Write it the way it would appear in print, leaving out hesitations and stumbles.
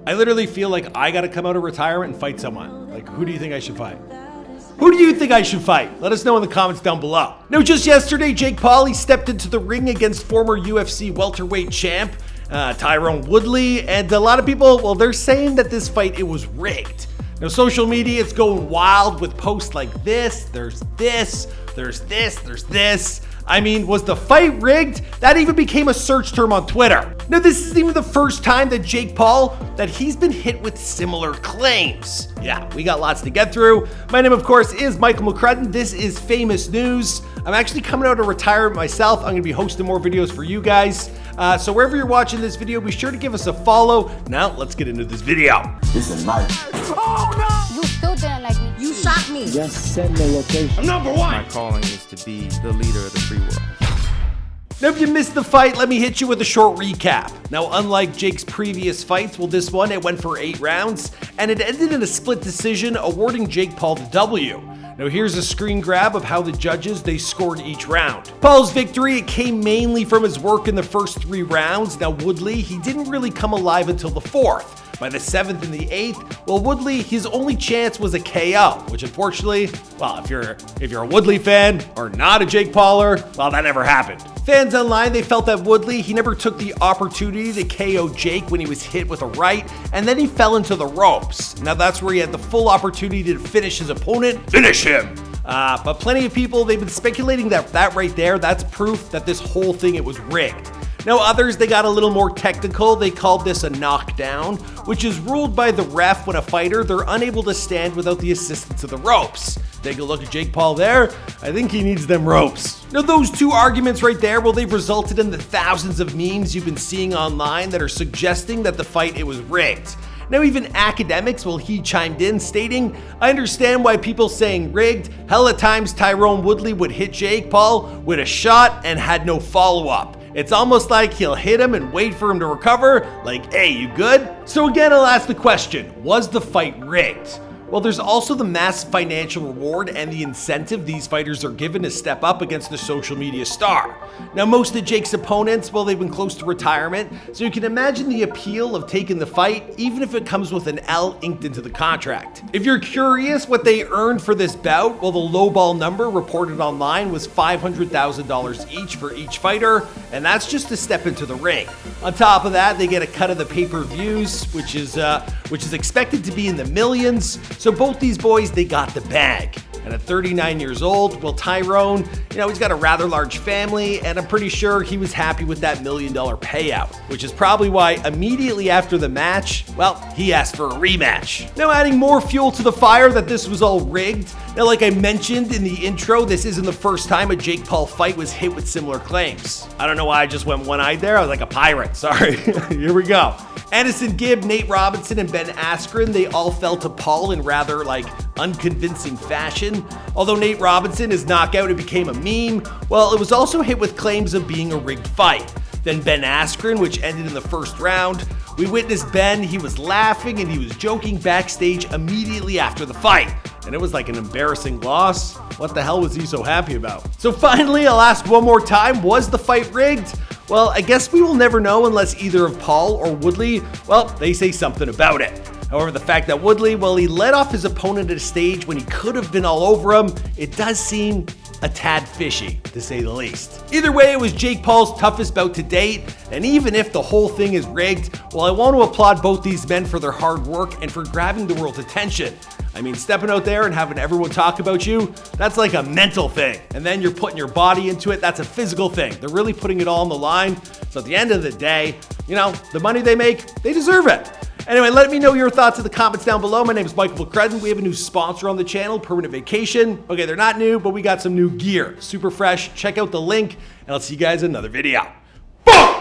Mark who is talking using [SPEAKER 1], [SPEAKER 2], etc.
[SPEAKER 1] I literally feel like I gotta come out of retirement and fight someone. Like, who do you think I should fight? Who do you think I should fight? Let us know in the comments down below. Now, just yesterday, Jake Paul stepped into the ring against former UFC welterweight champ Tyrone Woodley, and a lot of people, well, they're saying that this fight, it was rigged. Now, social media, it's going wild with posts like this, there's this, there's this, there's this. I mean, was the fight rigged? That even became a search term on Twitter. Now, this isn't even the first time that Jake Paul, that he's been hit with similar claims. Yeah, we got lots to get through. My name, of course, is Michael McCrudden. This is Famous News. I'm actually coming out of retirement myself. I'm gonna be hosting more videos for you guys. So wherever you're watching this video, be sure to give us a follow. Now, let's get into this video.
[SPEAKER 2] This is nice.
[SPEAKER 3] Oh no! You still didn't like me. You shot me.
[SPEAKER 2] Just send the location.
[SPEAKER 1] I'm number one.
[SPEAKER 4] My calling is to be the leader of the free world.
[SPEAKER 1] Now, if you missed the fight, let me hit you with a short recap. Now, unlike Jake's previous fights, well, this one, it went for 8 rounds, and it ended in a split decision, awarding Jake Paul the W. Now, here's a screen grab of how the judges, they scored each round. Paul's victory, it came mainly from his work in the first 3 rounds. Now, Woodley, he didn't really come alive until the 4th. By the 7th and the 8th, well, Woodley, his only chance was a KO, which unfortunately, well, if you're a Woodley fan or not a Jake Pauler, well, that never happened. Fans online, they felt that Woodley, he never took the opportunity to KO Jake when he was hit with a right, and then he fell into the ropes. Now, that's where he had the full opportunity to finish his opponent. Finish him! But plenty of people, they've been speculating that right there, that's proof that this whole thing, it was rigged. Now, others, they got a little more technical. They called this a knockdown, which is ruled by the ref when a fighter, they're unable to stand without the assistance of the ropes. Take a look at Jake Paul there. I think he needs them ropes. Now, those 2 arguments right there, well, they've resulted in the thousands of memes you've been seeing online that are suggesting that the fight, it was rigged. Now, even academics, well, he chimed in stating, I understand why people saying rigged. Hell, at times Tyrone Woodley would hit Jake Paul with a shot and had no follow-up. It's almost like he'll hit him and wait for him to recover, like, hey, you good? So again, I'll ask the question, was the fight rigged? Well, there's also the massive financial reward and the incentive these fighters are given to step up against the social media star. Now, most of Jake's opponents, well, they've been close to retirement, so you can imagine the appeal of taking the fight, even if it comes with an L inked into the contract. If you're curious what they earned for this bout, well, the lowball number reported online was $500,000 each for each fighter, and that's just to step into the ring. On top of that, they get a cut of the pay-per-views, which is expected to be in the millions. So both these boys, they got the bag. And at 39 years old, well, Tyrone, he's got a rather large family, and I'm pretty sure he was happy with that $1 million payout, which is probably why immediately after the match, well, he asked for a rematch. Now, adding more fuel to the fire that this was all rigged. Now, like I mentioned in the intro, this isn't the first time a Jake Paul fight was hit with similar claims. I don't know why I just went one-eyed there. I was like a pirate, sorry. Here we go. Anderson Gibb, Nate Robinson, and Ben Askren, they all fell to Paul in rather unconvincing fashion. Although Nate Robinson, his knockout, it became a meme, well, it was also hit with claims of being a rigged fight. Then Ben Askren, which ended in the first round, we witnessed Ben, he was laughing and he was joking backstage immediately after the fight. And it was like an embarrassing loss. What the hell was he so happy about? So finally, I'll ask one more time, was the fight rigged? Well, I guess we will never know unless either of Paul or Woodley, well, they say something about it. However, the fact that Woodley, well, he led off his opponent at a stage when he could have been all over him, it does seem a tad fishy, to say the least. Either way, it was Jake Paul's toughest bout to date, and even if the whole thing is rigged, well, I want to applaud both these men for their hard work and for grabbing the world's attention. I mean, stepping out there and having everyone talk about you, that's like a mental thing. And then you're putting your body into it, that's a physical thing. They're really putting it all on the line. So at the end of the day, the money they make, they deserve it. Anyway, let me know your thoughts in the comments down below. My name is Michael McCrudden. We have a new sponsor on the channel, Permanent Vacation. Okay, they're not new, but we got some new gear. Super fresh. Check out the link, and I'll see you guys in another video. Boom!